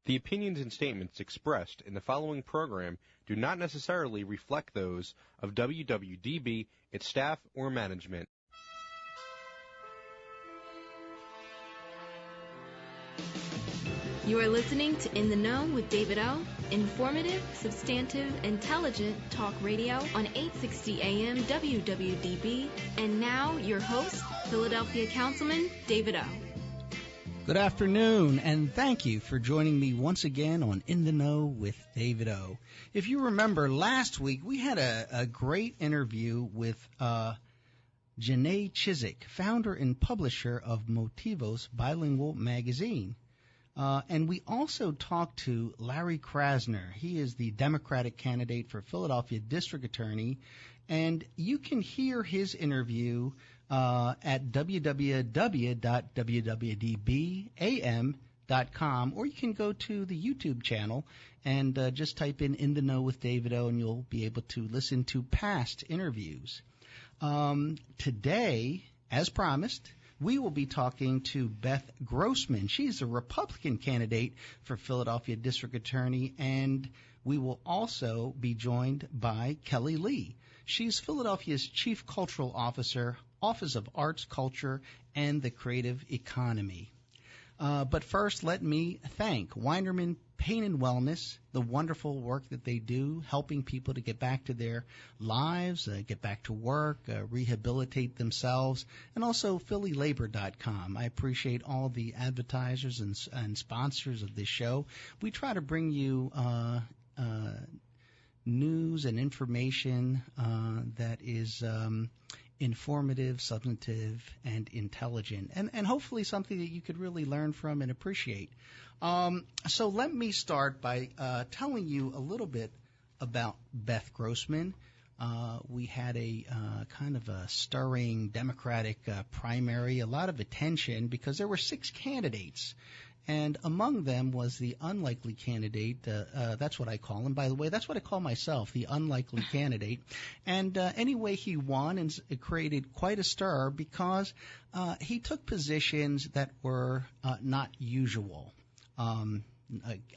The opinions and statements expressed in the following program do not necessarily reflect those of WWDB, its staff, or management. You are listening to In the Know with David O. Informative, substantive, intelligent talk radio on 860 AM WWDB. And now, your host, Philadelphia Councilman David O. Good afternoon, and thank you for joining me once again on In the Know with David O. If you remember, last week we had a great interview with Janae Chizik, founder and publisher of Motivos Bilingual Magazine. And we also talked to Larry Krasner. He is the Democratic candidate for Philadelphia District Attorney, and you can hear his interview at www.wwdbam.com, or you can go to the YouTube channel and just type in the Know with David O, and you'll be able to listen to past interviews. Today, as promised, we will be talking to Beth Grossman. She's a Republican candidate for Philadelphia District Attorney, and we will also be joined by Kelly Lee. She's Philadelphia's Chief Cultural Officer, Office of Arts, Culture, and the Creative Economy. But first, let me thank Weinerman Pain and Wellness, the wonderful work that they do, helping people to get back to their lives, get back to work, rehabilitate themselves, and also PhillyLabor.com. I appreciate all the advertisers and sponsors of this show. We try to bring you news and information that is informative, substantive, and intelligent, and hopefully something that you could really learn from and appreciate. So let me start by telling you a little bit about Beth Grossman. We had a kind of a stirring Democratic primary, a lot of attention because there were 6 candidates. And among them was the unlikely candidate. That's what I call him. By the way, that's what I call myself, the unlikely candidate. And anyway, he won, and it created quite a stir because he took positions that were not usual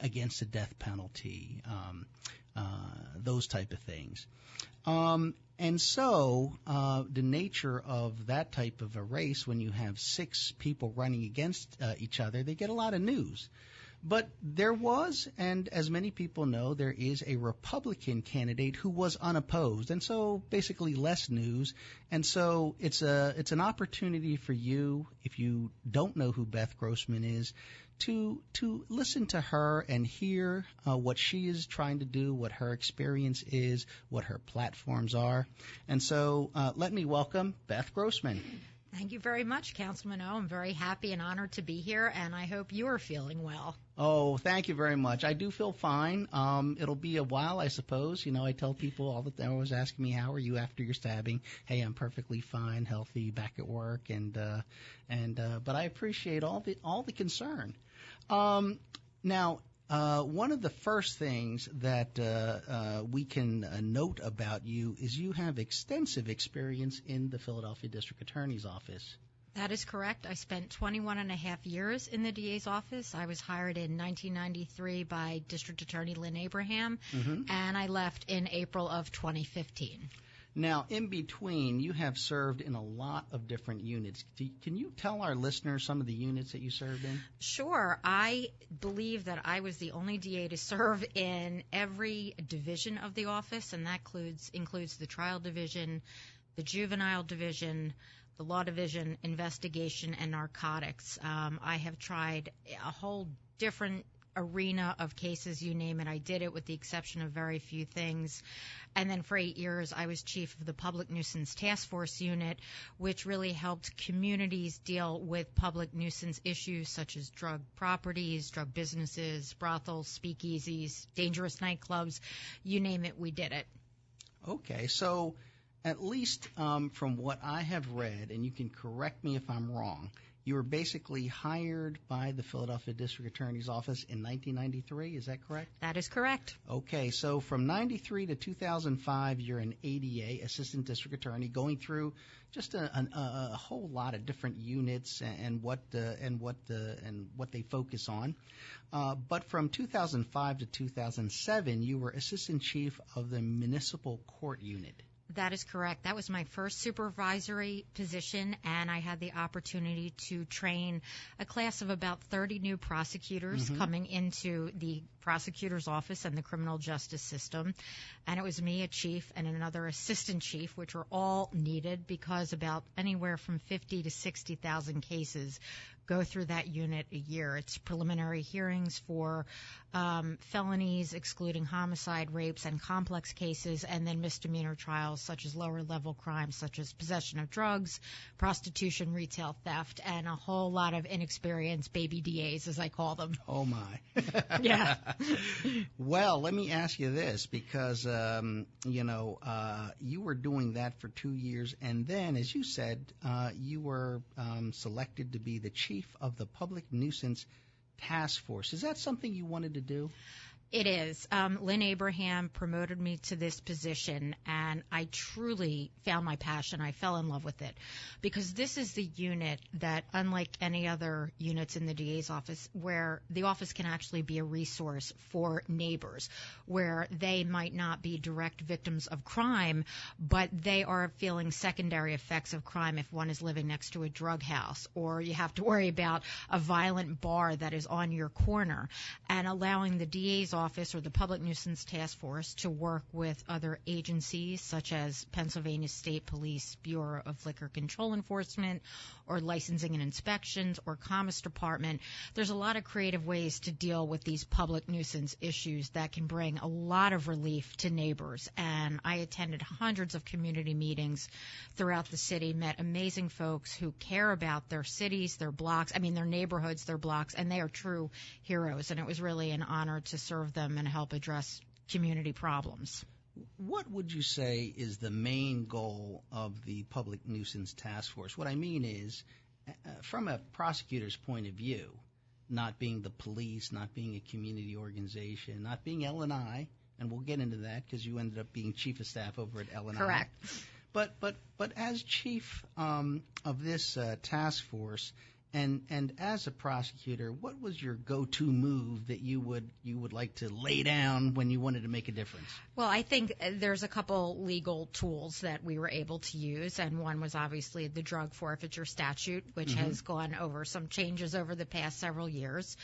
against the death penalty, those type of things. And so the nature of that type of a race, when you have 6 people running against each other, they get a lot of news. But there was, and as many people know, there is a Republican candidate who was unopposed, and so basically less news. And so it's an opportunity for you, if you don't know who Beth Grossman is, to listen to her and hear what she is trying to do, what her experience is, what her platforms are. And so let me welcome Beth Grossman. Thank you very much, Councilman Oh. I'm very happy and honored to be here, and I hope you are feeling well. Oh, thank you very much. I do feel fine. It'll be a while, I suppose. You know, I tell people all the time, always asking me, how are you after your stabbing? Hey, I'm perfectly fine, healthy, back at work, but I appreciate all the concern. Now, one of the first things that we can note about you is you have extensive experience in the Philadelphia District Attorney's Office. That is correct. I spent 21 and a half years in the DA's office. I was hired in 1993 by District Attorney Lynn Abraham, and I left in April of 2015. Now, in between, you have served in a lot of different units. Can you tell our listeners some of the units that you served in? Sure. I believe that I was the only DA to serve in every division of the office, and that includes the trial division, the juvenile division, the law division, investigation, and narcotics. I have tried a whole different arena of cases, you name it. I did it with the exception of very few things. And then for 8 years, I was chief of the Public Nuisance Task Force Unit, which really helped communities deal with public nuisance issues such as drug properties, drug businesses, brothels, speakeasies, dangerous nightclubs. You name it, we did it. Okay, so at least from what I have read, and you can correct me if I'm wrong, You were basically hired by the Philadelphia District Attorney's Office in 1993. Is that correct? That is correct. Okay, so from 93 to 2005, you're an ADA, Assistant District Attorney, going through just a whole lot of different units and what they focus on. But from 2005 to 2007, you were Assistant Chief of the Municipal Court Unit. That is correct. That was my first supervisory position, and I had the opportunity to train a class of about 30 new prosecutors coming into the prosecutor's office and the criminal justice system. And it was me, a chief, and another assistant chief, which were all needed because about anywhere from 50 to 60,000 cases go through that unit a year. It's preliminary hearings for felonies, excluding homicide, rapes, and complex cases, and then misdemeanor trials such as lower-level crimes such as possession of drugs, prostitution, retail theft, and a whole lot of inexperienced baby DAs, as I call them. Oh, my. Yeah. Well, let me ask you this, because, you were doing that for 2 years, and then, as you said, you were selected to be the chief of the Public Nuisance Task Force. Is that something you wanted to do? It is. Lynn Abraham promoted me to this position, and I truly found my passion. I fell in love with it because this is the unit that, unlike any other units in the DA's office, where the office can actually be a resource for neighbors, where they might not be direct victims of crime, but they are feeling secondary effects of crime if one is living next to a drug house, or you have to worry about a violent bar that is on your corner, and allowing the DA's office or the Public Nuisance Task Force to work with other agencies such as Pennsylvania State Police Bureau of Liquor Control Enforcement or Licensing and Inspections or Commerce Department. There's a lot of creative ways to deal with these public nuisance issues that can bring a lot of relief to neighbors. And I attended hundreds of community meetings throughout the city, met amazing folks who care about their cities, their blocks, their neighborhoods, their blocks, and they are true heroes. And it was really an honor to serve them and help address community problems. What would you say is the main goal of the Public Nuisance Task Force? What I mean is, from a prosecutor's point of view, not being the police, not being a community organization, not being L&I, and we'll get into that because you ended up being chief of staff over at L&I. Correct. But as chief of this task force, and as a prosecutor, what was your go-to move that you would like to lay down when you wanted to make a difference? Well, I think there's a couple legal tools that we were able to use, and one was obviously the drug forfeiture statute, which has gone over some changes over the past several years,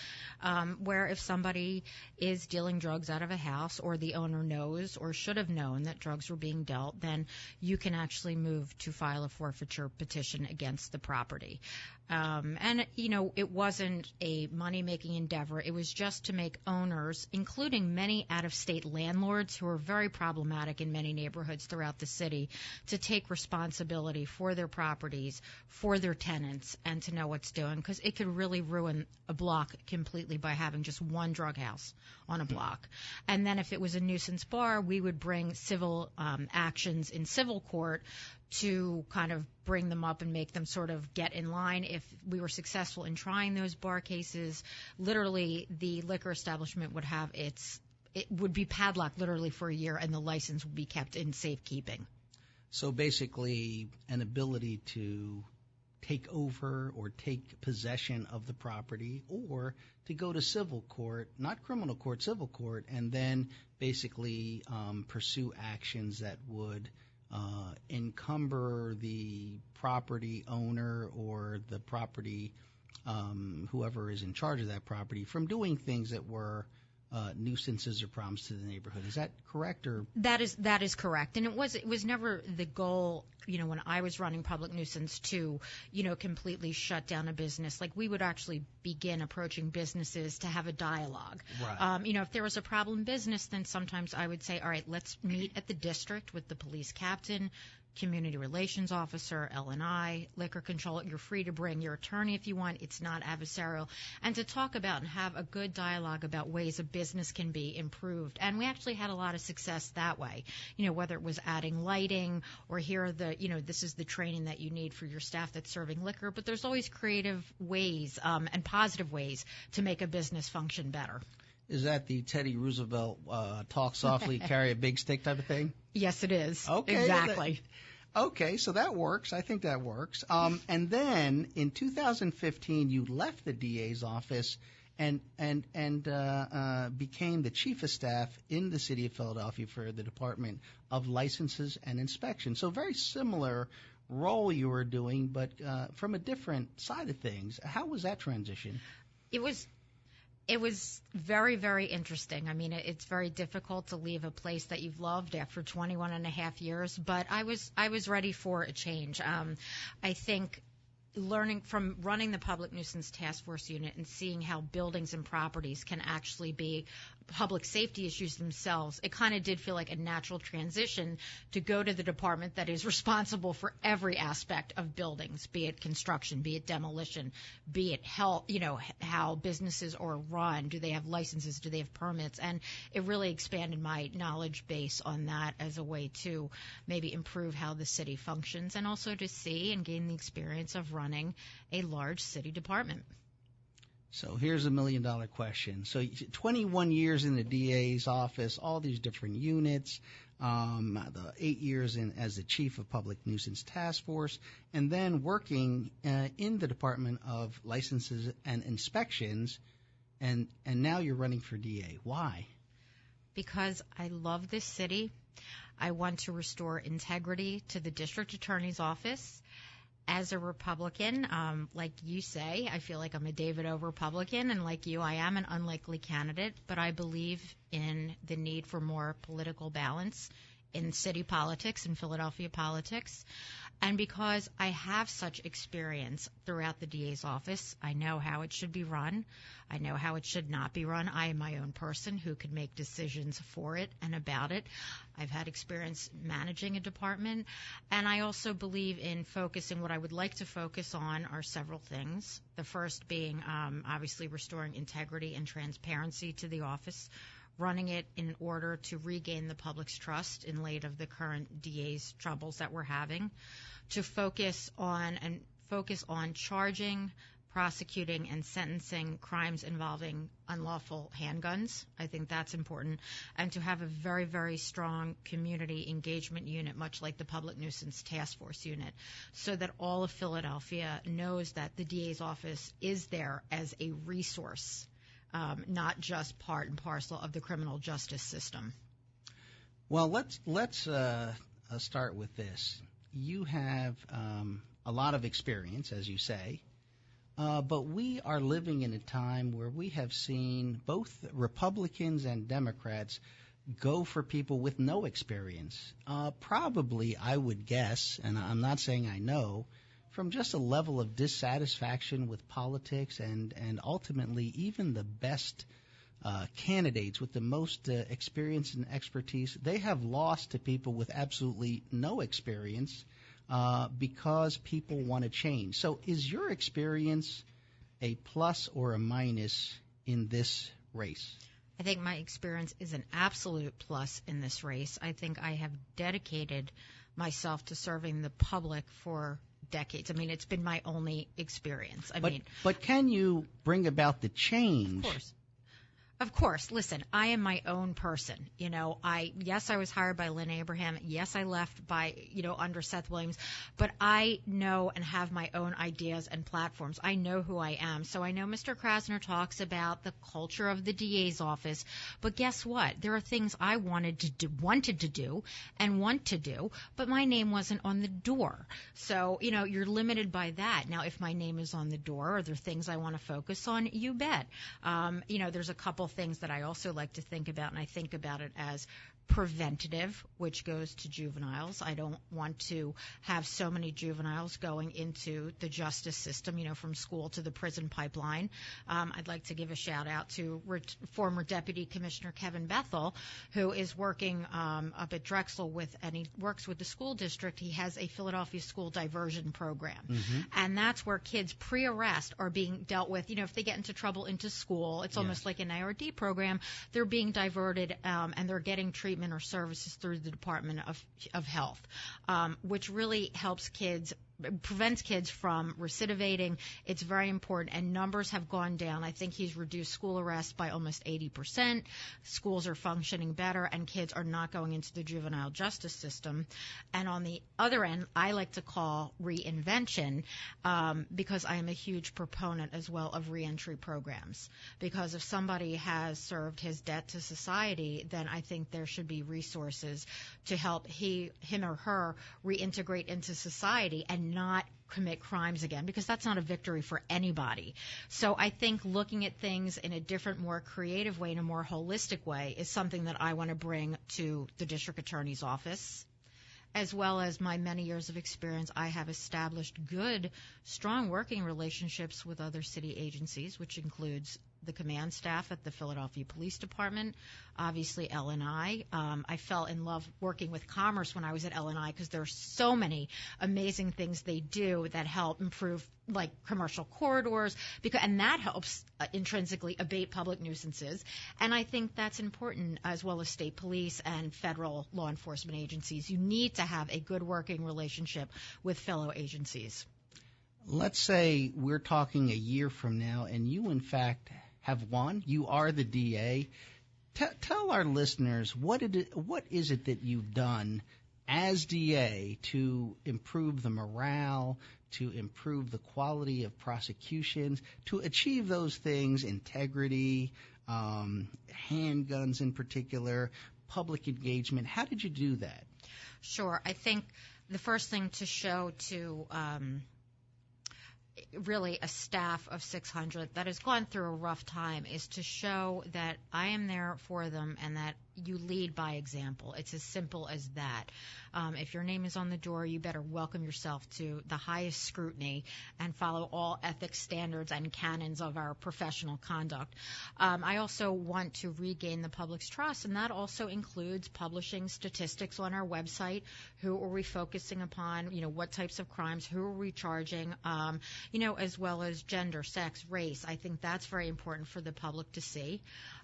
where if somebody is dealing drugs out of a house or the owner knows or should have known that drugs were being dealt, then you can actually move to file a forfeiture petition against the property. And, it wasn't a money-making endeavor. It was just to make owners, including many out-of-state landlords who are very problematic in many neighborhoods throughout the city, to take responsibility for their properties, for their tenants, and to know what's doing, because it could really ruin a block completely by having just one drug house on a block. And then if it was a nuisance bar, we would bring civil actions in civil court to kind of bring them up and make them sort of get in line. If we were successful in trying those bar cases, literally the liquor establishment would have it would be padlocked literally for a year, and the license would be kept in safekeeping. So basically an ability to take over or take possession of the property, or to go to civil court, not criminal court, civil court, and then basically pursue actions that would encumber the property owner or the property, whoever is in charge of that property, from doing things that were nuisances or problems to the neighborhood. Is that correct? Or that is correct. And it was never the goal, when I was running public nuisance to, completely shut down a business. Like, we would actually begin approaching businesses to have a dialogue. Right. If there was a problem business, then sometimes I would say, all right, let's meet at the district with the police captain, community relations officer, L&I, liquor control. You're free to bring your attorney if you want. It's not adversarial. And to talk about and have a good dialogue about ways a business can be improved. And we actually had a lot of success that way, whether it was adding lighting or here are the, this is the training that you need for your staff that's serving liquor. But there's always creative ways and positive ways to make a business function better. Is that the Teddy Roosevelt talk softly, carry a big stick type of thing? Yes, it is. Okay, exactly. Okay, so that works. I think that works. And then in 2015, you left the DA's office and became the chief of staff in the city of Philadelphia for the Department of Licenses and Inspection. So very similar role you were doing, but from a different side of things. How was that transition? It was very, very interesting. I mean, it's very difficult to leave a place that you've loved after 21 and a half years, but I was ready for a change. I think learning from running the Public Nuisance Task Force Unit and seeing how buildings and properties can actually be public safety issues themselves, it kind of did feel like a natural transition to go to the department that is responsible for every aspect of buildings, be it construction, be it demolition, be it health, how businesses are run, do they have licenses, do they have permits, and it really expanded my knowledge base on that as a way to maybe improve how the city functions and also to see and gain the experience of running a large city department. So here's $1 million question. So 21 years in the DA's office, all these different units, the 8 years as the chief of Public Nuisance Task Force, and then working in the Department of Licenses and Inspections, and now you're running for DA. Why? Because I love this city. I want to restore integrity to the district attorney's office. As a Republican, like you say, I feel like I'm a David Oh Republican, and like you, I am an unlikely candidate, but I believe in the need for more political balance in city politics and Philadelphia politics. And because I have such experience throughout the DA's office, I know how it should be run. I know how it should not be run. I am my own person who could make decisions for it and about it. I've had experience managing a department. And I also believe in focusing. What I would like to focus on are several things. The first being obviously restoring integrity and transparency to the office, running it in order to regain the public's trust in light of the current DA's troubles that we're having, to focus on charging, prosecuting, and sentencing crimes involving unlawful handguns. I think that's important. And to have a very, very strong community engagement unit, much like the Public Nuisance Task Force Unit, so that all of Philadelphia knows that the DA's office is there as a resource, not just part and parcel of the criminal justice system. Well, let's start with this. You have a lot of experience, as you say, but we are living in a time where we have seen both Republicans and Democrats go for people with no experience. Probably, I would guess, and I'm not saying I know, from just a level of dissatisfaction with politics and ultimately even the best candidates with the most experience and expertise, they have lost to people with absolutely no experience because people want to change. So is your experience a plus or a minus in this race? I think my experience is an absolute plus in this race. I think I have dedicated myself to serving the public for decades. I mean, it's been my only experience. But can you bring about the change? Of course. Of course. Listen, I am my own person. I was hired by Lynn Abraham. Yes, I left by, under Seth Williams. But I know and have my own ideas and platforms. I know who I am. So I know Mr. Krasner talks about the culture of the DA's office. But guess what? There are things I wanted to do, want to do, but my name wasn't on the door. So, you're limited by that. Now, if my name is on the door, are there things I want to focus on? You bet. There's a couple things that I also like to think about, and I think about it as preventative, which goes to juveniles. I don't want to have so many juveniles going into the justice system, from school to the prison pipeline. I'd like to give a shout out to former Deputy Commissioner Kevin Bethel, who is working up at Drexel and he works with the school district. He has a Philadelphia school diversion program. Mm-hmm. And that's where kids pre-arrest are being dealt with. If they get into trouble into school, it's almost like an IRD program. They're being diverted and they're getting treatment or services through the Department of Health, which really helps prevents kids from recidivating. It's very important, and numbers have gone down. I think he's reduced school arrests by almost 80%. Schools are functioning better, and kids are not going into the juvenile justice system. And on the other end, I like to call reinvention, because I am a huge proponent as well of reentry programs. Because if somebody has served his debt to society, then I think there should be resources to help him or her reintegrate into society and not commit crimes again, because that's not a victory for anybody. So I think looking at things in a different, more creative way, in a more holistic way, is something that I want to bring to the district attorney's office. As well as my many years of experience, I have established good, strong working relationships with other city agencies, which includes the command staff at the Philadelphia Police Department, obviously L&I. I fell in love working with Commerce when I was at L&I because there are so many amazing things they do that help improve, like commercial corridors, and that helps intrinsically abate public nuisances. And I think that's important, as well as state police and federal law enforcement agencies. You need to have a good working relationship with fellow agencies. Let's say we're talking a year from now, and you, in fact, have won. You are the DA. Tell our listeners, what is it that you've done as DA to improve the morale, to improve the quality of prosecutions, to achieve those things, integrity, handguns in particular, public engagement? How did you do that? Sure. I think the first thing to show to really a staff of 600 that has gone through a rough time is to show that I am there for them and that you lead by example. It's as simple as that. If your name is on the door, you better welcome yourself to the highest scrutiny and follow all ethics standards and canons of our professional conduct. I also want to regain the public's trust, and that also includes publishing statistics on our website. Who are we focusing upon? What types of crimes? Who are we charging? As well as gender, sex, race. I think that's very important for the public to see.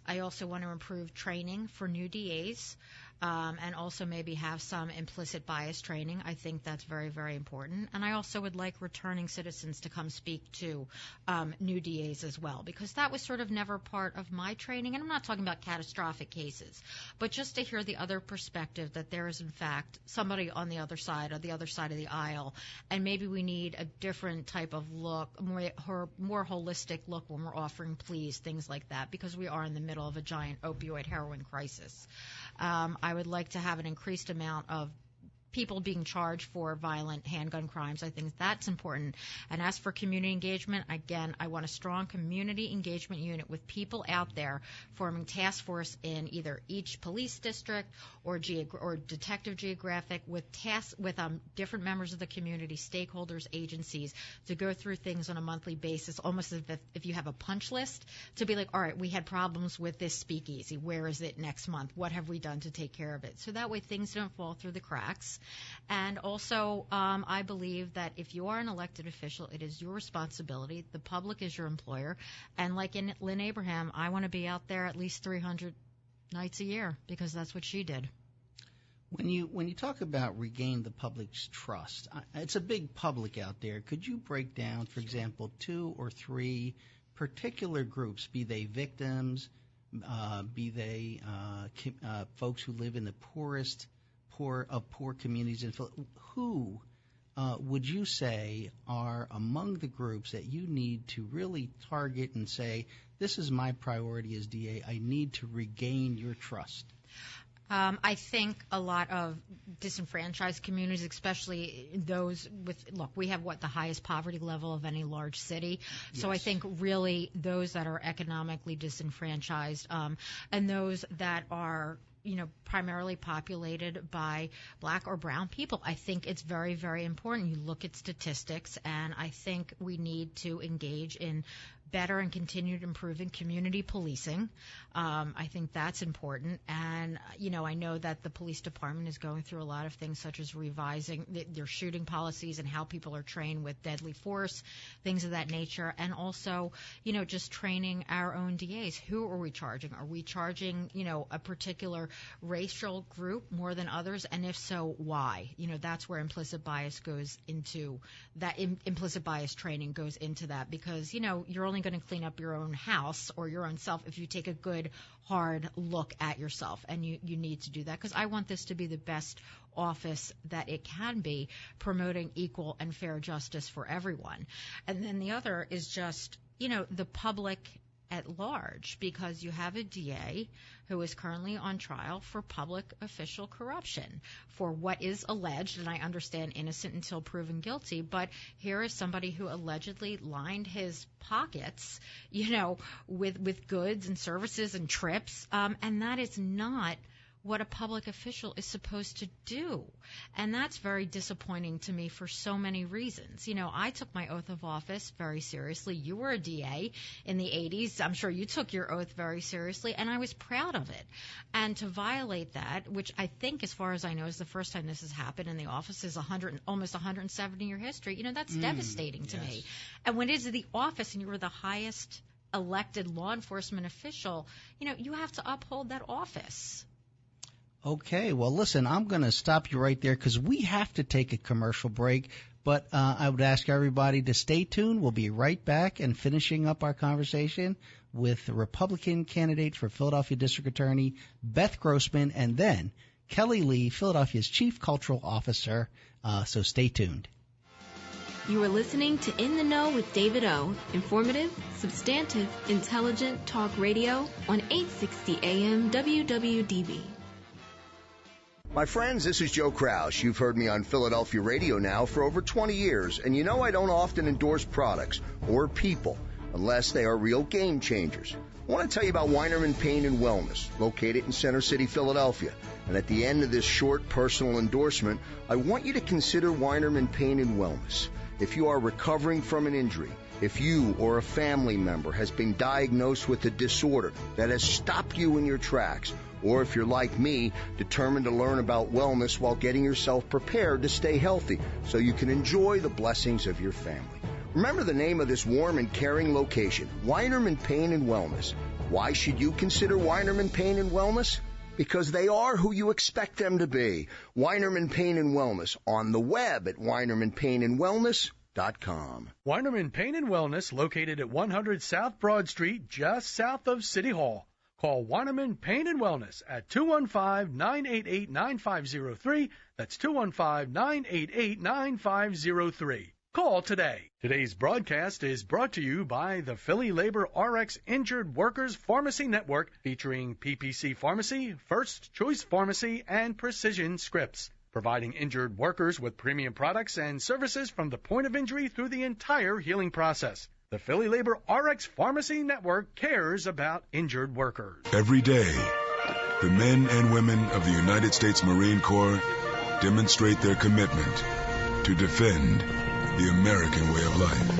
I also want to improve training for new DAs, and also maybe have some implicit bias training. I think that's very, very important. And I also would like returning citizens to come speak to new DAs as well, because that was sort of never part of my training. And I'm not talking about catastrophic cases, but just to hear the other perspective, that there is, in fact, somebody on the other side, or the other side of the aisle, and maybe we need a different type of look, more holistic look when we're offering pleas, things like that, because we are in the middle of a giant opioid heroin crisis. I would like to have an increased amount of people being charged for violent handgun crimes. I think that's important. And as for community engagement, again, I want a strong community engagement unit with people out there forming task force in either each police district or detective geographic, with different members of the community, stakeholders, agencies, to go through things on a monthly basis, almost as if you have a punch list, to be like, all right, we had problems with this speakeasy. Where is it next month? What have we done to take care of it? So that way things don't fall through the cracks. And also, I believe that if you are an elected official, it is your responsibility. The public is your employer. And like in Lynn Abraham, I want to be out there at least 300 nights a year, because that's what she did. When you talk about regain the public's trust, it's a big public out there. Could you break down, for example, 2 or 3 particular groups, be they victims, be they folks who live in the poor communities, and who would you say are among the groups that you need to really target and say, this is my priority as DA, I need to regain your trust? I think a lot of disenfranchised communities, especially those we have the highest poverty level of any large city. Yes. So I think really those that are economically disenfranchised, and those that are, primarily populated by black or brown people. I think it's very, very important. You look at statistics, and I think we need to engage in better and continued improving community policing. I think that's important. And, I know that the police department is going through a lot of things, such as revising their shooting policies and how people are trained with deadly force, things of that nature. And also, just training our own DAs. Who are we charging? Are we charging, a particular racial group more than others? And if so, why? That's where implicit bias goes into that. Implicit bias training goes into that, because, you're only going to clean up your own house or your own self if you take a good, hard look at yourself. And you need to do that, because I want this to be the best office that it can be, promoting equal and fair justice for everyone. And then the other is just, the public at large, because you have a DA who is currently on trial for public official corruption for what is alleged, and I understand innocent until proven guilty, but here is somebody who allegedly lined his pockets, with goods and services and trips, and that is not what a public official is supposed to do. And that's very disappointing to me for so many reasons. I took my oath of office very seriously. You were a DA in the 80s. I'm sure you took your oath very seriously, and I was proud of it. And to violate that, which I think, as far as I know, is the first time this has happened in the office, is almost 170-year history. That's devastating to me. And when it is the office and you were the highest elected law enforcement official, you have to uphold that office. Okay, well, listen, I'm going to stop you right there because we have to take a commercial break. But I would ask everybody to stay tuned. We'll be right back and finishing up our conversation with the Republican candidate for Philadelphia District Attorney, Beth Grossman, and then Kelly Lee, Philadelphia's Chief Cultural Officer. So stay tuned. You are listening to In the Know with David O. Informative, substantive, intelligent talk radio on 860 AM WWDB. My friends, this is Joe Kraus. You've heard me on Philadelphia radio now for over 20 years, and I don't often endorse products or people unless they are real game changers. I want to tell you about Weinerman Pain and Wellness, located in Center City, Philadelphia. And at the end of this short personal endorsement, I want you to consider Weinerman Pain and Wellness. If you are recovering from an injury, if you or a family member has been diagnosed with a disorder that has stopped you in your tracks, or if you're like me, determined to learn about wellness while getting yourself prepared to stay healthy so you can enjoy the blessings of your family. Remember the name of this warm and caring location, Weinerman Pain and Wellness. Why should you consider Weinerman Pain and Wellness? Because they are who you expect them to be. Weinerman Pain and Wellness, on the web at WeinermanPainandWellness.com. Weinerman Pain and Wellness, located at 100 South Broad Street, just south of City Hall. Call Weinerman Pain and Wellness at 215-988-9503. That's 215-988-9503. Call today. Today's broadcast is brought to you by the Philly Labor RX Injured Workers Pharmacy Network, featuring PPC Pharmacy, First Choice Pharmacy, and Precision Scripts, providing injured workers with premium products and services from the point of injury through the entire healing process. The Philly Labor RX Pharmacy Network cares about injured workers. Every day, the men and women of the United States Marine Corps demonstrate their commitment to defend the American way of life.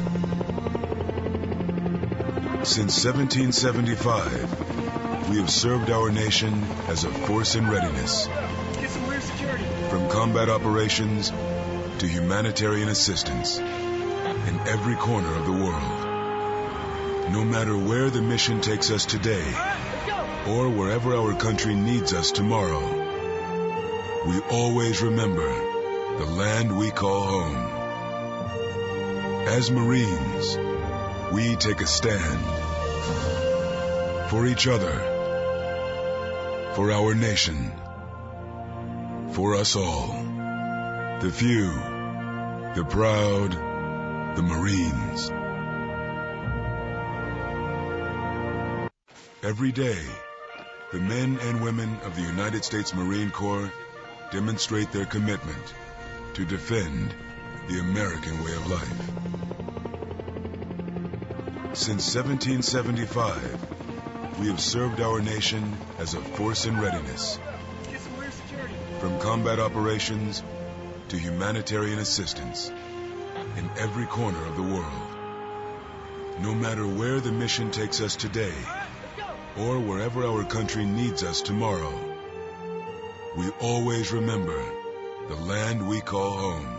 Since 1775, we have served our nation as a force in readiness. Get some rear security. From combat operations to humanitarian assistance in every corner of the world. No matter where the mission takes us today, or wherever our country needs us tomorrow, we always remember the land we call home. As Marines, we take a stand for each other, for our nation, for us all. The few, the proud, the Marines. Every day, the men and women of the United States Marine Corps demonstrate their commitment to defend the American way of life. Since 1775, we have served our nation as a force in readiness. From combat operations to humanitarian assistance in every corner of the world. No matter where the mission takes us today or wherever our country needs us tomorrow, we always remember the land we call home.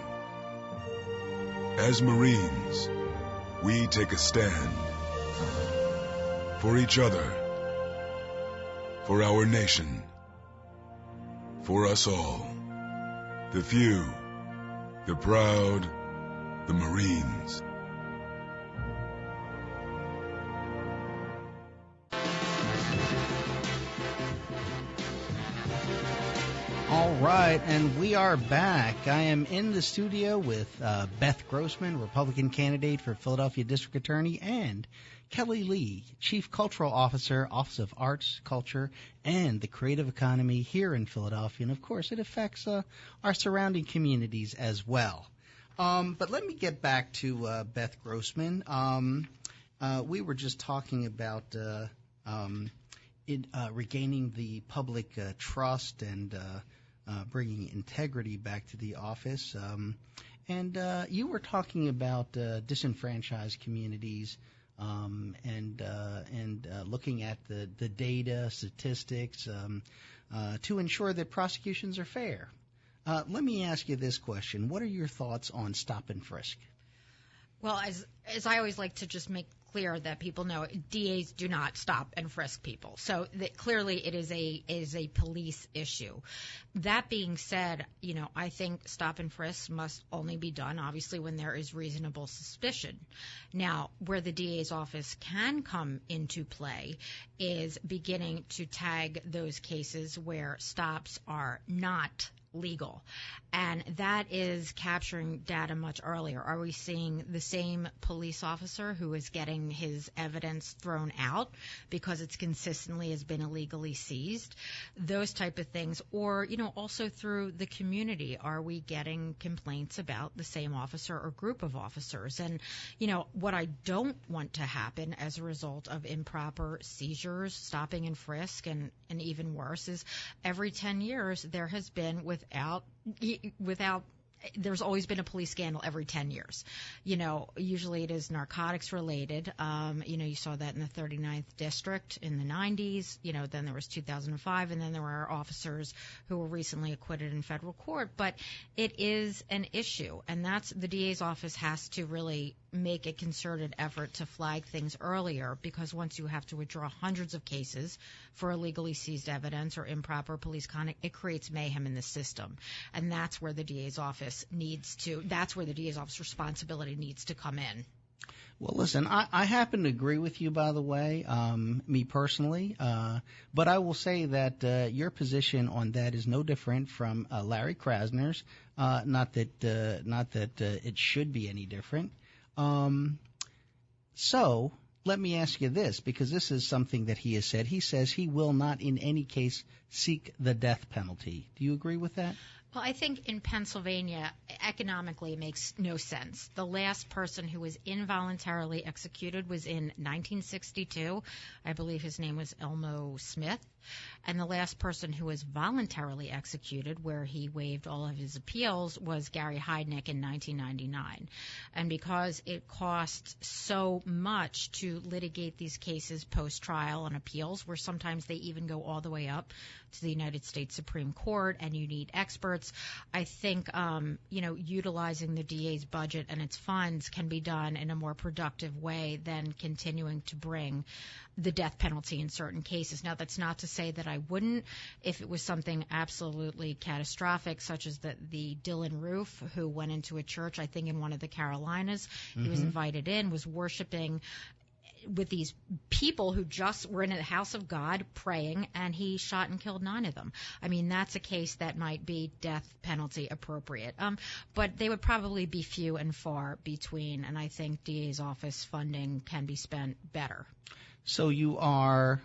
As Marines, we take a stand for each other, for our nation, for us all. The few, the proud, the Marines. All right, and we are back. I am in the studio with Beth Grossman, Republican candidate for Philadelphia District Attorney, and Kelly Lee, Chief Cultural Officer, Office of Arts, Culture, and the Creative Economy here in Philadelphia. And, of course, it affects our surrounding communities as well. But let me get back to Beth Grossman. We were just talking about regaining the public trust and bringing integrity back to the office. And you were talking about disenfranchised communities and looking at the data, statistics to ensure that prosecutions are fair. Let me ask you this question. What are your thoughts on stop and frisk? Well, as I always like to just make clear that people know, DAs do not stop and frisk people. So that clearly it is a police issue. That being said, I think stop and frisk must only be done, obviously, when there is reasonable suspicion. Now, where the DA's office can come into play is beginning to tag those cases where stops are not legal. And that is capturing data much earlier. Are we seeing the same police officer who is getting his evidence thrown out because it's consistently has been illegally seized? Those type of things. Or, also through the community, are we getting complaints about the same officer or group of officers? And, what I don't want to happen as a result of improper seizures, stopping and frisk, and even worse is every 10 years there has been without there's always been a police scandal every 10 years. Usually it is narcotics related. You saw that in the 39th district in the 90s. Then there was 2005, and then there were officers who were recently acquitted in federal court. But it is an issue, and that's the DA's office has to really make a concerted effort to flag things earlier, because once you have to withdraw hundreds of cases for illegally seized evidence or improper police conduct, it creates mayhem in the system. And that's where the DA's office that's where the DA's office responsibility needs to come in. Well, listen, I happen to agree with you, by the way, me personally, but I will say that your position on that is no different from Larry Krasner's, not that it should be any different. So let me ask you this, because this is something that he has said. He says he will not in any case seek the death penalty. Do you agree with that? Well, I think in Pennsylvania, economically, it makes no sense. The last person who was involuntarily executed was in 1962. I believe his name was Elmo Smith. And the last person who was voluntarily executed, where he waived all of his appeals, was Gary Heidnick in 1999. And because it costs so much to litigate these cases post-trial and appeals, where sometimes they even go all the way up to the United States Supreme Court, and you need experts, I think, utilizing the DA's budget and its funds can be done in a more productive way than continuing to bring the death penalty in certain cases. Now, that's not to say that I wouldn't if it was something absolutely catastrophic, such as the Dylan Roof, who went into a church, I think in one of the Carolinas. Mm-hmm. He was invited in, was worshiping with these people who just were in the house of God praying, and he shot and killed 9 of them. I mean, that's a case that might be death penalty appropriate. But they would probably be few and far between, and I think DA's office funding can be spent better. So you are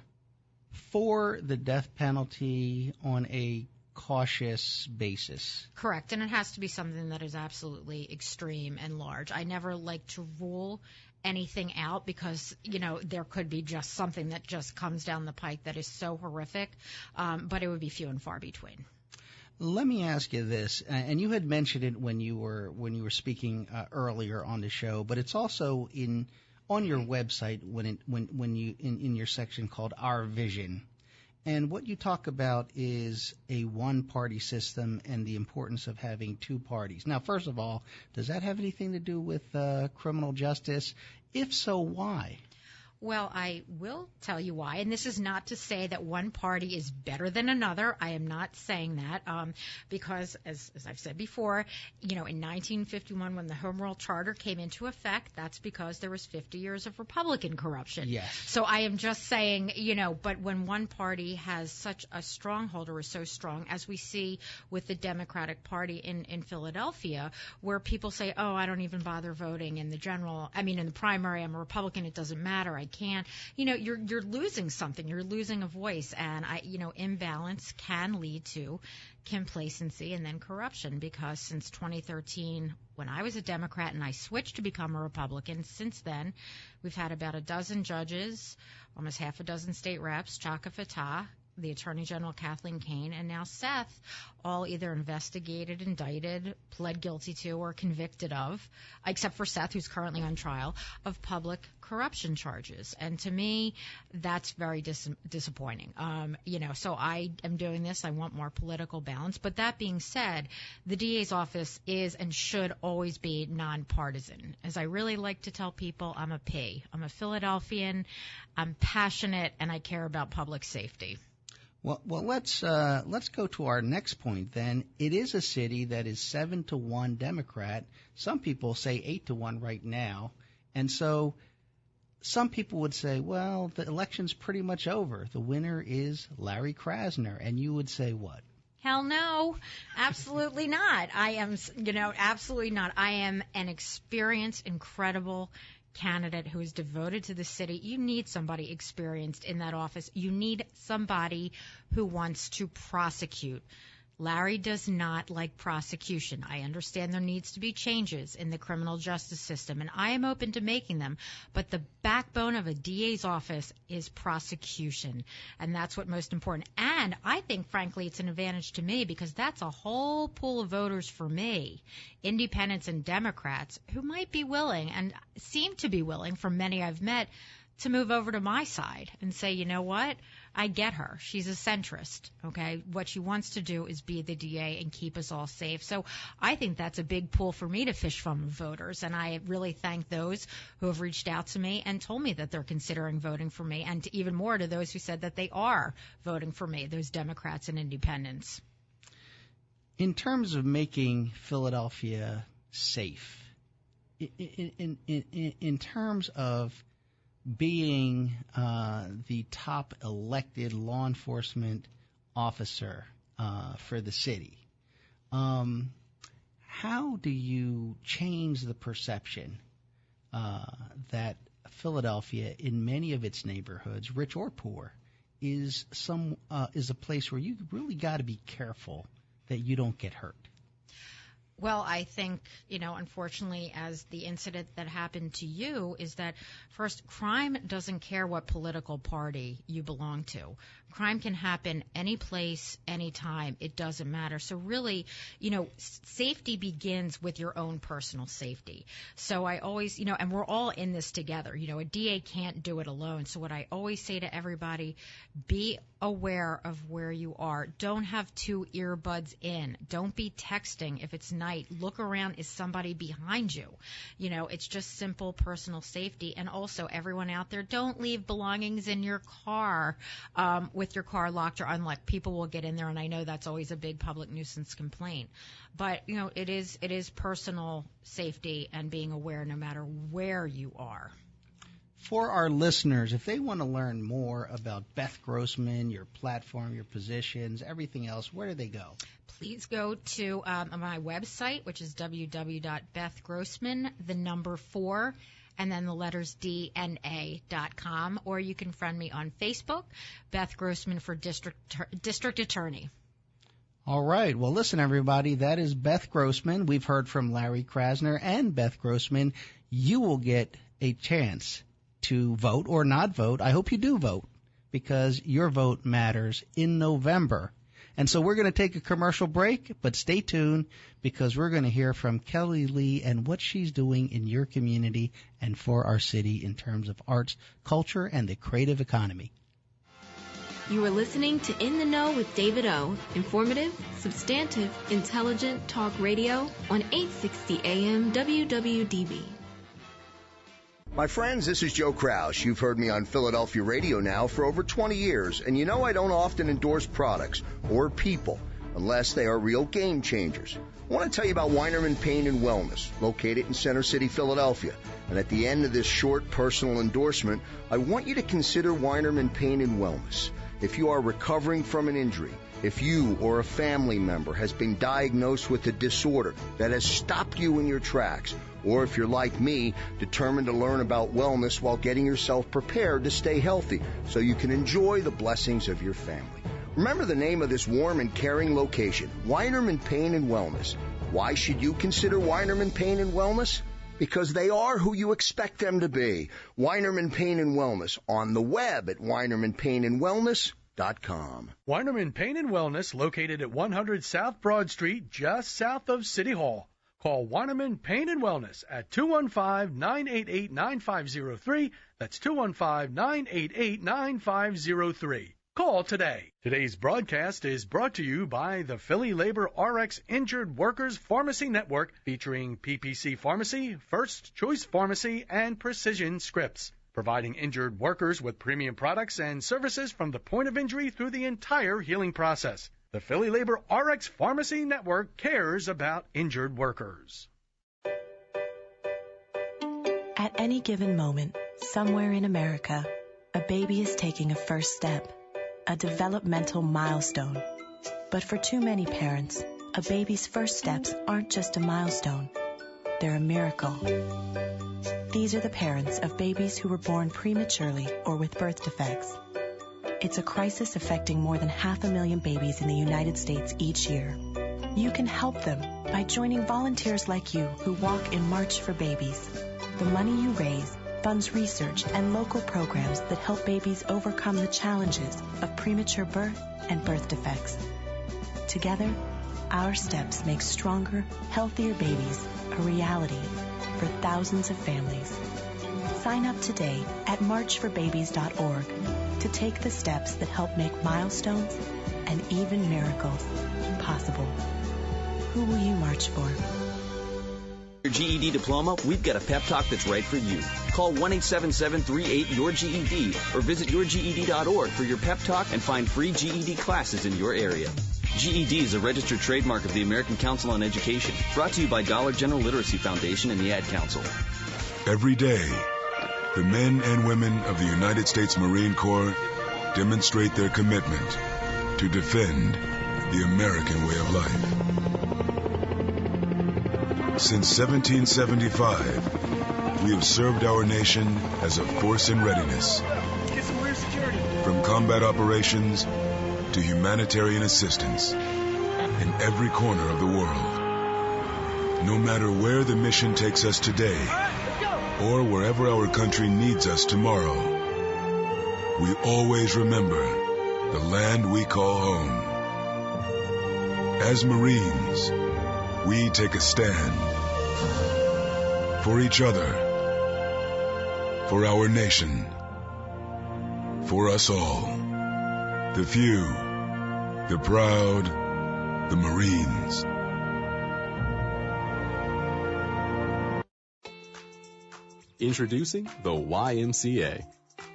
for the death penalty on a cautious basis. Correct, and it has to be something that is absolutely extreme and large. I never like to rule anything out because, there could be just something that just comes down the pike that is so horrific, but it would be few and far between. Let me ask you this, and you had mentioned it when you were speaking earlier on the show, but it's also on your website when you in your section called Our Vision. And what you talk about is a one-party system and the importance of having two parties. Now, first of all, does that have anything to do with criminal justice? If so, why? Well, I will tell you why, and this is not to say that one party is better than another. I am not saying that because, as I've said before, in 1951 when the Home Rule Charter came into effect, that's because there was 50 years of Republican corruption. Yes. So I am just saying, but when one party has such a stronghold or is so strong, as we see with the Democratic Party in Philadelphia, where people say, oh, I don't even bother voting in the primary, I'm a Republican, it doesn't matter, I can't, you're losing something. You're losing a voice, and imbalance can lead to complacency and then corruption, because since 2013, when I was a Democrat and I switched to become a Republican, since then we've had about a dozen judges, almost half a dozen state reps, Chaka Fattah, the Attorney General Kathleen Kane, and now Seth, all either investigated, indicted, pled guilty to, or convicted of, except for Seth, who's currently on trial, of public corruption charges. And to me, that's very disappointing. So I am doing this. I want more political balance. But that being said, the DA's office is and should always be nonpartisan. As I really like to tell people, I'm a P. I'm a Philadelphian. I'm passionate, and I care about public safety. Well, let's go to our next point then. It is a city that is 7-1 Democrat. Some people say 8-1 right now. And so some people would say, well, the election's pretty much over. The winner is Larry Krasner. And you would say what? Hell no, absolutely not. I am, absolutely not. I am an experienced, incredible candidate who is devoted to the city. You need somebody experienced in that office. You need somebody who wants to prosecute. Larry does not like prosecution. I understand there needs to be changes in the criminal justice system, and I am open to making them. But the backbone of a DA's office is prosecution, and that's what's most important. And I think, frankly, it's an advantage to me because that's a whole pool of voters for me, independents and Democrats, who might be willing and seem to be willing, from many I've met, to move over to my side and say, you know what? I get her. She's a centrist, okay? What she wants to do is be the DA and keep us all safe. So I think that's a big pool for me to fish from voters, and I really thank those who have reached out to me and told me that they're considering voting for me, and even more to those who said that they are voting for me, those Democrats and independents. In terms of making Philadelphia safe, in terms of being the top elected law enforcement officer for the city, how do you change the perception that Philadelphia, in many of its neighborhoods, rich or poor, is a place where you really got to be careful that you don't get hurt? Well, I think, unfortunately, as the incident that happened to you, is that, first, crime doesn't care what political party you belong to. Crime can happen any place, anytime. It doesn't matter. So really, safety begins with your own personal safety. So I always, and we're all in this together. A DA can't do it alone. So what I always say to everybody, be aware of where you are. Don't have two earbuds in. Don't be texting if it's night. Look around. Is somebody behind you? It's just simple personal safety. And also, everyone out there, don't leave belongings in your car with your car locked or unlocked. People will get in there, and I know that's always a big public nuisance complaint. But, it is personal safety and being aware no matter where you are. For our listeners, if they want to learn more about Beth Grossman, your platform, your positions, everything else, where do they go? Please go to my website, which is www.bethgrossman, 4, and then the letters DNA.com, or you can friend me on Facebook, Beth Grossman for District Attorney. All right. Well, listen, everybody, that is Beth Grossman. We've heard from Larry Krasner and Beth Grossman. You will get a chance to vote or not vote. I hope you do vote, because your vote matters in November. And so we're going to take a commercial break, but stay tuned because we're going to hear from Kelly Lee and what she's doing in your community and for our city in terms of arts, culture, and the creative economy. You are listening to In the Know with David O. Informative, substantive, intelligent talk radio on 860 AM WWDB. My friends, this is Joe Krause. You've heard me on Philadelphia radio now for over 20 years, and you know I don't often endorse products or people unless they are real game changers. I want to tell you about Weinerman Pain and Wellness, located in Center City, Philadelphia. And at the end of this short personal endorsement, I want you to consider Weinerman Pain and Wellness. If you are recovering from an injury, if you or a family member has been diagnosed with a disorder that has stopped you in your tracks, or if you're like me, determined to learn about wellness while getting yourself prepared to stay healthy so you can enjoy the blessings of your family. Remember the name of this warm and caring location, Weinerman Pain and Wellness. Why should you consider Weinerman Pain and Wellness? Because they are who you expect them to be. Weinerman Pain and Wellness on the web at WeinermanPainandWellness.com. Weinerman Pain and Wellness, located at 100 South Broad Street, just south of City Hall. Call Weinerman Pain and Wellness at 215-988-9503. That's 215-988-9503. Call today. Today's broadcast is brought to you by the Philly Labor RX Injured Workers Pharmacy Network, featuring PPC Pharmacy, First Choice Pharmacy, and Precision Scripts, providing injured workers with premium products and services from the point of injury through the entire healing process. The Philly Labor RX Pharmacy Network cares about injured workers. At any given moment, somewhere in America, a baby is taking a first step, a developmental milestone. But for too many parents, a baby's first steps aren't just a milestone. They're a miracle. These are the parents of babies who were born prematurely or with birth defects. It's a crisis affecting more than 500,000 babies in the United States each year. You can help them by joining volunteers like you who walk in March for Babies. The money you raise funds research and local programs that help babies overcome the challenges of premature birth and birth defects. Together, our steps make stronger, healthier babies a reality for thousands of families. Sign up today at marchforbabies.org to take the steps that help make milestones and even miracles possible. Who will you march for? Your GED diploma, we've got a pep talk that's right for you. Call 1-877-38-YOUR-GED or visit yourged.org for your pep talk and find free GED classes in your area. GED is a registered trademark of the American Council on Education, brought to you by Dollar General Literacy Foundation and the Ad Council. Every day, the men and women of the United States Marine Corps demonstrate their commitment to defend the American way of life. Since 1775, we have served our nation as a force in readiness. From combat operations to humanitarian assistance in every corner of the world. No matter where the mission takes us today, or wherever our country needs us tomorrow, we always remember the land we call home. As Marines, we take a stand for each other, for our nation, for us all. The few, the proud, the Marines. Introducing the YMCA.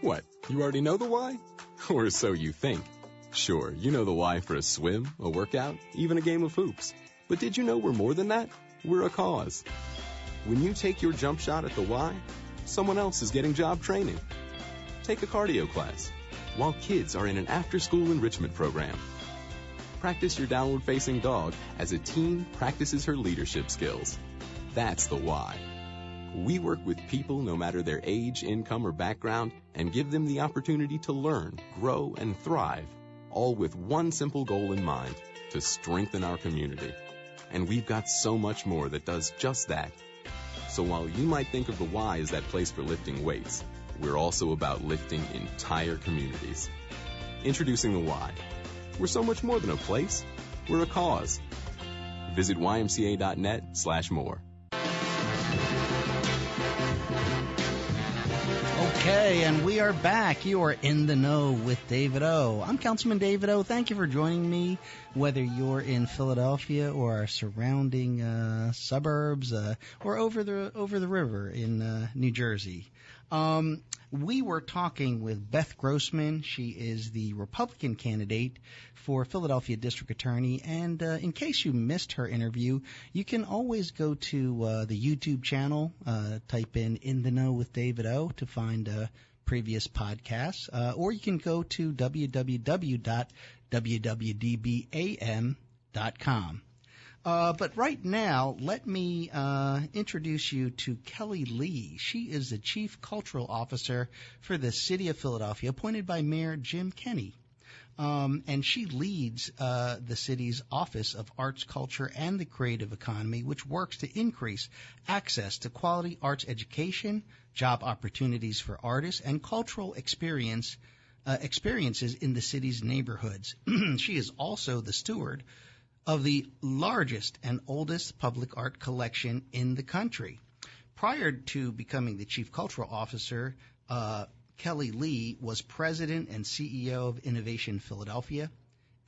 What, you already know the why? Or so you think. Sure, you know the why for a swim, a workout, even a game of hoops. But did you know we're more than that? We're a cause. When you take your jump shot at the Y, someone else is getting job training. Take a cardio class, while kids are in an after-school enrichment program. Practice your downward-facing dog as a teen practices her leadership skills. That's the why. We work with people no matter their age, income, or background and give them the opportunity to learn, grow, and thrive, all with one simple goal in mind, to strengthen our community. And we've got so much more that does just that. So while you might think of the Y as that place for lifting weights, we're also about lifting entire communities. Introducing the Y. We're so much more than a place. We're a cause. Visit ymca.net/more. Okay, and we are back. You are in the know with David O. I'm Councilman David O. Thank you for joining me, whether you're in Philadelphia or our surrounding suburbs or over the river in New Jersey. We were talking with Beth Grossman. She is the Republican candidate for Philadelphia District Attorney. And in case you missed her interview, you can always go to the YouTube channel, type in the know with David O to find previous podcasts, or you can go to www.wwdbam.com. But right now, let me introduce you to Kelly Lee. She is the Chief Cultural Officer for the City of Philadelphia, appointed by Mayor Jim Kenney. And she leads the city's Office of Arts, Culture, and the Creative Economy, which works to increase access to quality arts education, job opportunities for artists, and cultural experiences in the city's neighborhoods. She is also the steward of the largest and oldest public art collection in the country. Prior to becoming the Chief Cultural Officer, Kelly Lee was President and CEO of Innovation Philadelphia,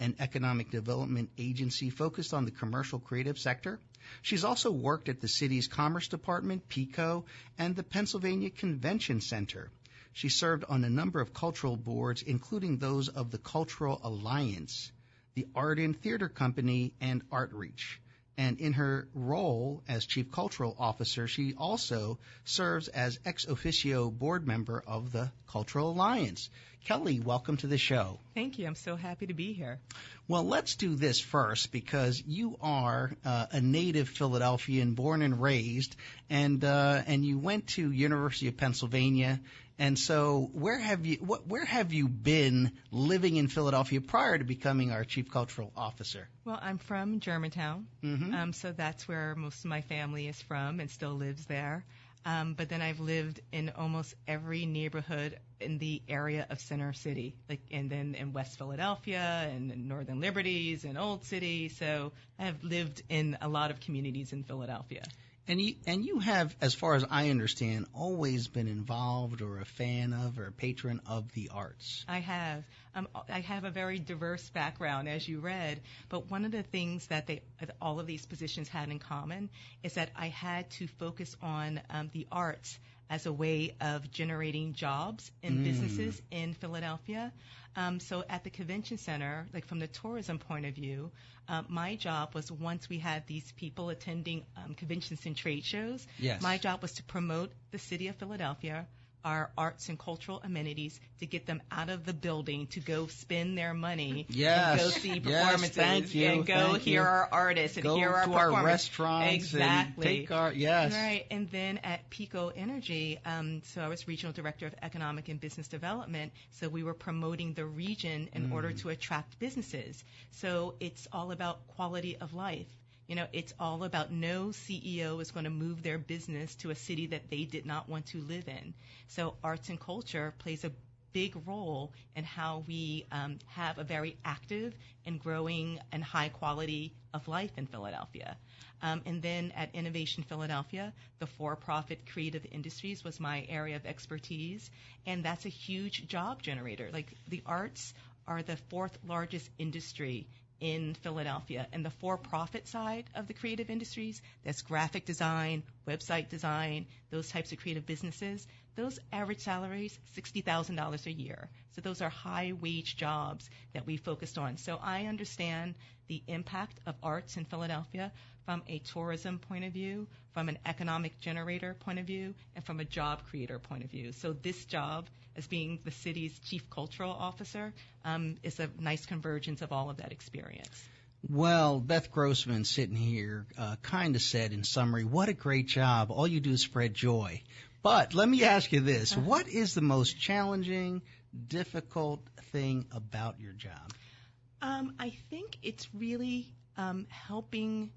an economic development agency focused on the commercial creative sector. She's also worked at the city's Commerce Department, PICO, and the Pennsylvania Convention Center. She served on a number of cultural boards, including those of the Cultural Alliance, the Arden Theater Company, and Artreach. And in her role as Chief Cultural Officer, she also serves as ex officio board member of the Cultural Alliance. Kelly, welcome to the show. Thank you. I'm so happy to be here. Well, let's do this first because you are a native Philadelphian, born and raised, and you went to University of Pennsylvania. And so, where have you been living in Philadelphia prior to becoming our Chief Cultural Officer? Well, I'm from Germantown, Mm-hmm. so that's where most of my family is from and still lives there. But then I've lived in almost every neighborhood in the area of Center City, and then in West Philadelphia and in Northern Liberties and Old City. So I have lived in a lot of communities in Philadelphia. And you have, as far as I understand, always been involved or a fan of or a patron of the arts. I have. I have a very diverse background, as you read, but one of the things that all of these positions had in common is that I had to focus on the arts as a way of generating jobs in businesses in Philadelphia. So at the convention center, like from the tourism point of view, my job was, once we had these people attending conventions and trade shows, my job was to promote the city of Philadelphia, our arts and cultural amenities, to get them out of the building to go spend their money and go see performances and go hear our artists and hear our performers. Go to our restaurants exactly. and take our, Right. And then at PICO Energy, so I was Regional Director of Economic and Business Development, so we were promoting the region in order to attract businesses. So it's all about quality of life. You know, it's all about no CEO is going to move their business to a city that they did not want to live in. So arts and culture plays a big role in how we have a very active and growing and high quality of life in Philadelphia. And then at Innovation Philadelphia, the for-profit creative industries was my area of expertise, and that's a huge job generator. Like, the arts are the fourth largest industry in Philadelphia, and the for-profit side of the creative industries, that's graphic design, website design, those types of creative businesses, those average salaries, $60,000 a year. So those are high-wage jobs that we focused on. So I understand the impact of arts in Philadelphia from a tourism point of view, from an economic generator point of view, and from a job creator point of view. So this job, as being the city's chief cultural officer, is a nice convergence of all of that experience. Well, Beth Grossman sitting here kind of said in summary, what a great job. All you do is spread joy. But let me ask you this. What is the most challenging, difficult thing about your job? I think it's really helping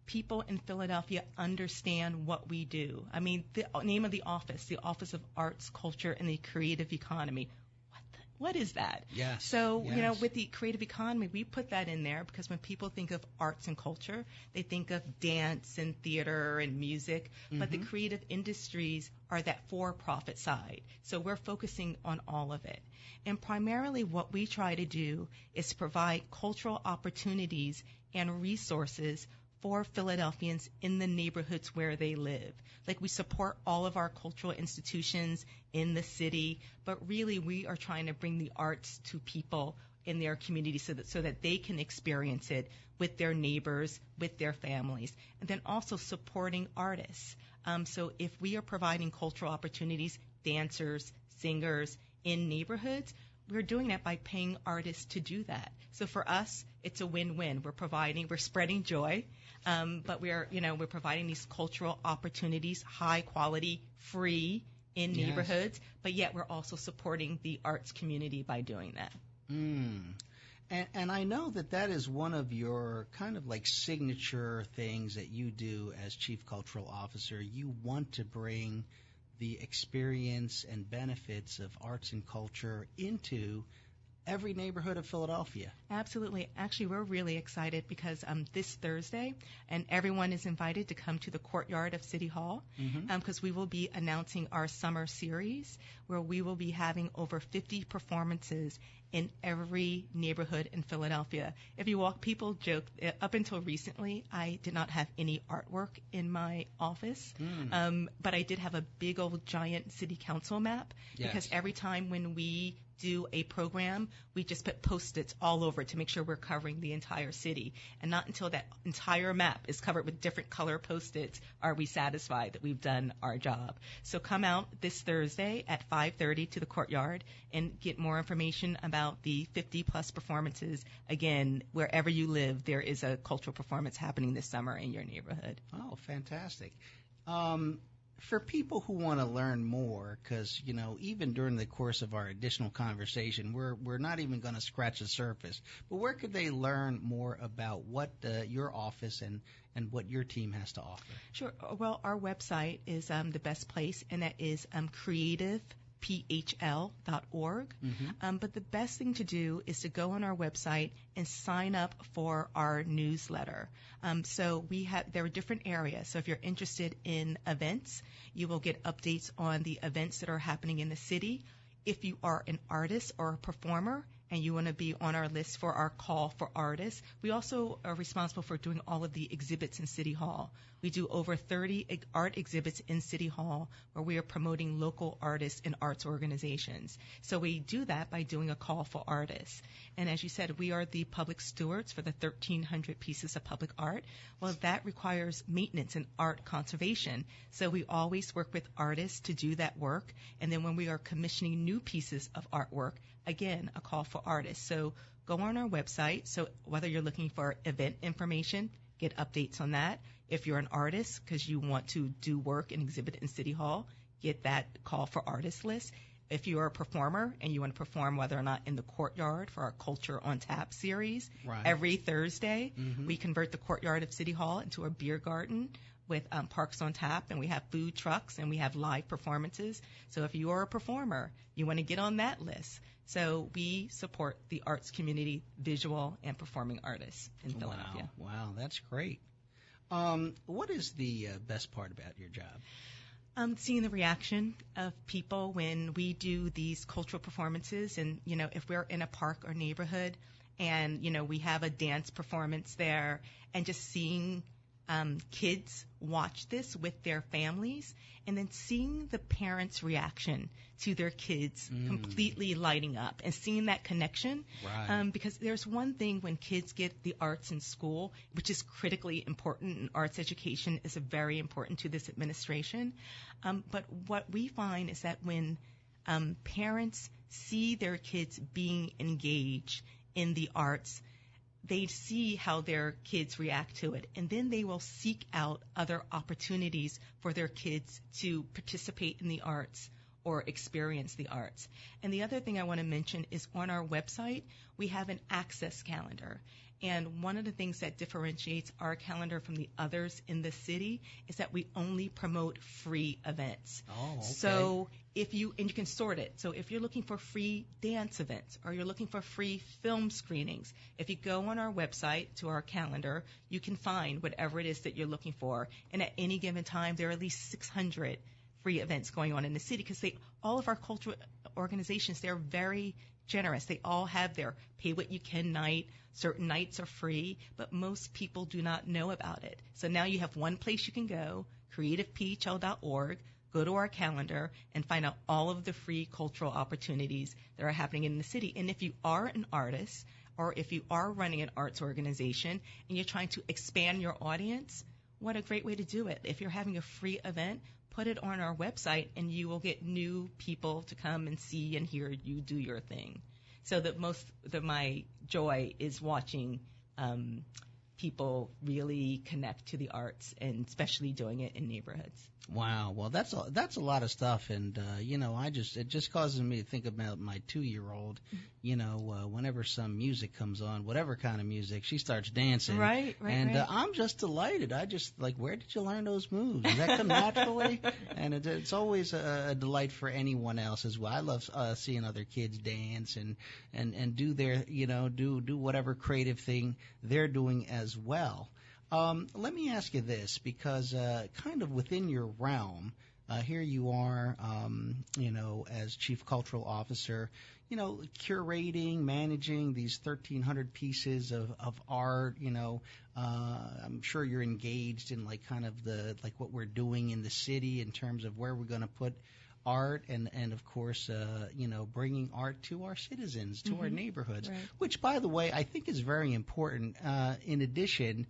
people in Philadelphia understand what we do. I mean, the name of the Office of Arts, Culture, and the Creative Economy. What what is that? Yes. So, yes. with the creative economy, we put that in there because when people think of arts and culture, they think of dance and theater and music, but the creative industries are that for-profit side. So we're focusing on all of it. And primarily what we try to do is provide cultural opportunities and resources for Philadelphians in the neighborhoods where they live. Like, we support all of our cultural institutions in the city, but really we are trying to bring the arts to people in their community so that they can experience it with their neighbors, with their families, and then also supporting artists. So if we are providing cultural opportunities, dancers, singers in neighborhoods, we're doing that by paying artists to do that. So for us, it's a win-win. We're spreading joy, but we're providing these cultural opportunities, high quality, free in neighborhoods, but yet we're also supporting the arts community by doing that. And I know that is one of your kind of like signature things that you do as Chief Cultural Officer. You want to bring the experience and benefits of arts and culture into every neighborhood of Philadelphia. Absolutely. Actually, we're really excited because this Thursday, and everyone is invited to come to the courtyard of City Hall, because we will be announcing our summer series where we will be having over 50 performances in every neighborhood in Philadelphia. If you walk, people joke, up until recently, I did not have any artwork in my office, but I did have a big old giant city council map, because every time when we do a program, we just put Post-its all over to make sure we're covering the entire city. And not until that entire map is covered with different color Post-its are we satisfied that we've done our job. So come out this Thursday at 5:30 to the courtyard and get more information about the 50-plus performances. Again, wherever you live, there is a cultural performance happening this summer in your neighborhood. Oh, fantastic. For people who want to learn more, because, even during the course of our additional conversation, we're not even going to scratch the surface, but where could they learn more about what your office and what your team has to offer? Sure. Well, our website is the best place, and that is creativephl.org. But the best thing to do is to go on our website and sign up for our newsletter. So there are different areas. So if you're interested in events, you will get updates on the events that are happening in the city. If you are an artist or a performer and you want to be on our list for our call for artists, we also are responsible for doing all of the exhibits in City Hall. We do over 30 art exhibits in City Hall where we are promoting local artists and arts organizations. So we do that by doing a call for artists. And as you said, we are the public stewards for the 1,300 pieces of public art. Well, that requires maintenance and art conservation. So we always work with artists to do that work. And then when we are commissioning new pieces of artwork, again, a call for artists. So go on our website. So whether you're looking for event information, get updates on that. If you're an artist because you want to do work and exhibit in City Hall, get that call for artist list. If you're a performer and you want to perform whether or not in the courtyard for our Culture on Tap series, every Thursday we convert the courtyard of City Hall into a beer garden with Parks on Tap, and we have food trucks and we have live performances. So if you are a performer, you want to get on that list. So we support the arts community, visual and performing artists in Philadelphia. Wow, that's great. What is the best part about your job? Seeing the reaction of people when we do these cultural performances, and if we're in a park or neighborhood and we have a dance performance there, and just seeing kids watch this with their families, and then seeing the parents' reaction to their kids completely lighting up and seeing that connection. Because there's one thing when kids get the arts in school, which is critically important, and arts education is very important to this administration. But what we find is that when parents see their kids being engaged in the arts, they see how their kids react to it, and then they will seek out other opportunities for their kids to participate in the arts or experience the arts. And the other thing I want to mention is on our website, we have an access calendar. And one of the things that differentiates our calendar from the others in the city is that we only promote free events. Oh, okay. So you can sort it. So if you're looking for free dance events or you're looking for free film screenings, if you go on our website to our calendar, you can find whatever it is that you're looking for. And at any given time, there are at least 600 free events going on in the city because all of our cultural organizations, they're very generous. They all have their pay what you can night. Certain nights are free, but most people do not know about it. So now you have one place you can go, creativephl.org. Go to our calendar and find out all of the free cultural opportunities that are happening in the city. And if you are an artist or if you are running an arts organization and you're trying to expand your audience, what a great way to do it. If you're having a free event, put it on our website and you will get new people to come and see and hear you do your thing. So that my joy is watching people really connect to the arts and especially doing it in neighborhoods. Wow. Well, that's a lot of stuff. And, it just causes me to think about my 2-year-old, whenever some music comes on, whatever kind of music, she starts dancing. Right. I'm just delighted. I just where did you learn those moves? Does that come naturally? And it's always a delight for anyone else as well. I love seeing other kids dance and do their, do whatever creative thing they're doing as well. Let me ask you this, because kind of within your realm, here you are, as Chief Cultural Officer, curating, managing these 1,300 pieces of art. I'm sure you're engaged in what we're doing in the city in terms of where we're going to put art and of course, bringing art to our citizens, to our neighborhoods, right. Which, by the way, I think is very important in addition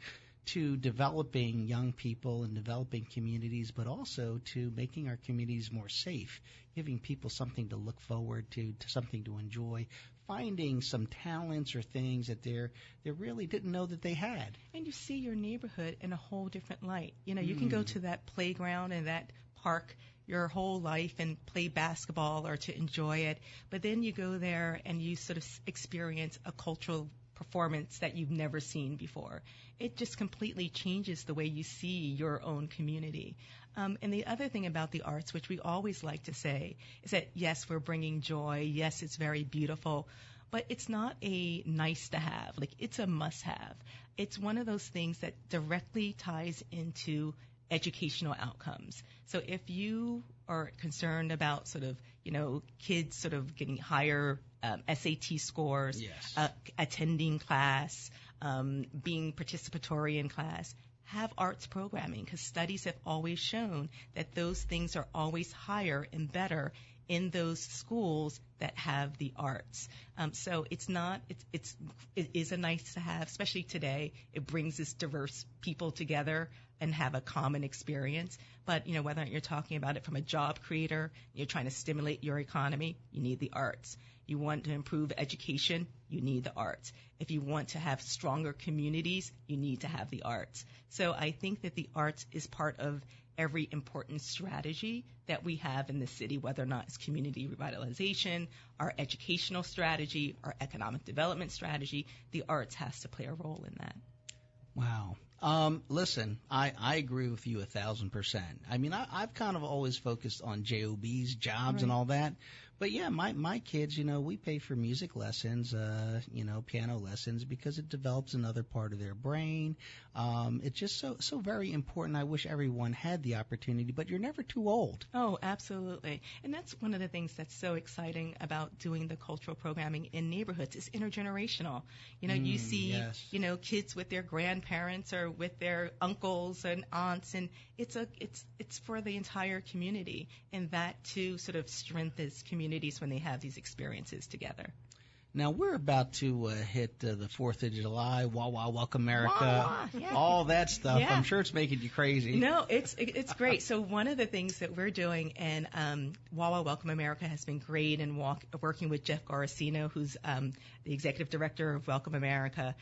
to developing young people and developing communities, but also to making our communities more safe, giving people something to look forward to something to enjoy, finding some talents or things that they really didn't know that they had. And you see your neighborhood in a whole different light. You can go to that playground and that park your whole life and play basketball or to enjoy it, but then you go there and you sort of experience a cultural performance that you've never seen before. It just completely changes the way you see your own community. And the other thing about the arts, which we always like to say, is that yes, we're bringing joy. Yes, it's very beautiful, but it's not a nice to have. It's a must have. It's one of those things that directly ties into educational outcomes. So if you are concerned about kids getting higher SAT scores, yes. Attending class, being participatory in class, have arts programming, because studies have always shown that those things are always higher and better in those schools that have the arts. So it is a nice to have, especially today. It brings this diverse people together and have a common experience. But, whether you're talking about it from a job creator, you're trying to stimulate your economy, you need the arts. You want to improve education, you need the arts. If you want to have stronger communities, you need to have the arts. So I think that the arts is part of every important strategy that we have in the city, whether or not it's community revitalization, our educational strategy, our economic development strategy. The arts has to play a role in that. Wow. Listen, I agree with you 1,000%. I mean, I've kind of always focused on JOBs, jobs, right. And all that. But yeah, my kids, we pay for music lessons, piano lessons, because it develops another part of their brain. It's just so very important. I wish everyone had the opportunity, but you're never too old. Oh, absolutely. And that's one of the things that's so exciting about doing the cultural programming in neighborhoods. It's intergenerational. You see, yes. Kids with their grandparents or with their uncles and aunts, and it's for the entire community, and that too sort of strengthens communities when they have these experiences together. Now, we're about to hit the 4th of July, Wah Wah Welcome America, Wah, wah, yeah. All that stuff. Yeah. I'm sure it's making you crazy. No, it's great. So one of the things that we're doing, and Wah Wah Welcome America has been great, and working with Jeff Garacino, who's the executive director of Welcome America.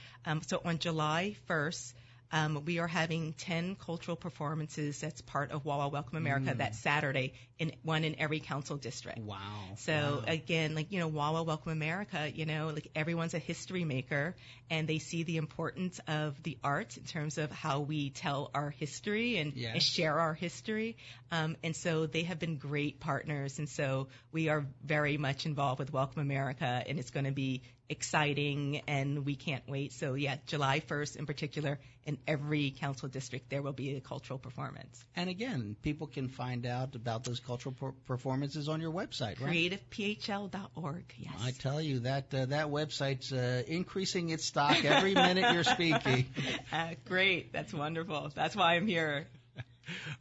So on July 1st, We are having 10 cultural performances that's part of Wawa Welcome America that Saturday, one in every council district. Wow. So again, like, Wawa Welcome America, like everyone's a history maker, and they see the importance of the arts in terms of how we tell our history and share our history. And so they have been great partners. And so we are very much involved with Welcome America, and it's going to be exciting, and we can't wait. So July 1st in particular, in every council district, there will be a cultural performance. And again, people can find out about those cultural performances on your website, right? CreativePHL.org, yes. I tell you, that website's increasing its stock every minute you're speaking. Great. That's wonderful. That's why I'm here.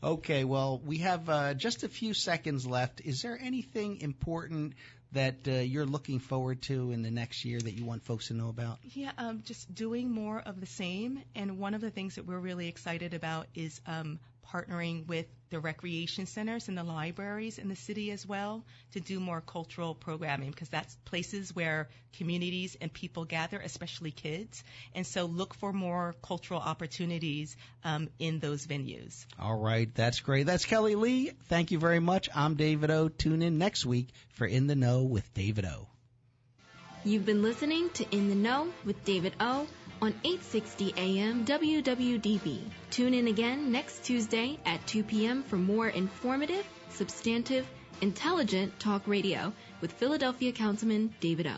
Okay, well, we have just a few seconds left. Is there anything important that you're looking forward to in the next year that you want folks to know about? Yeah, just doing more of the same. And one of the things that we're really excited about is partnering with the recreation centers and the libraries in the city as well to do more cultural programming, because that's places where communities and people gather, especially kids. And so look for more cultural opportunities in those venues. All right, that's great. That's Kelly Lee. Thank you very much. I'm David O. Tune in next week for In the Know with David O. You've been listening to In the Know with David O. on 860 AM WWDB. Tune in again next Tuesday at 2 p.m. for more informative, substantive, intelligent talk radio with Philadelphia Councilman David O.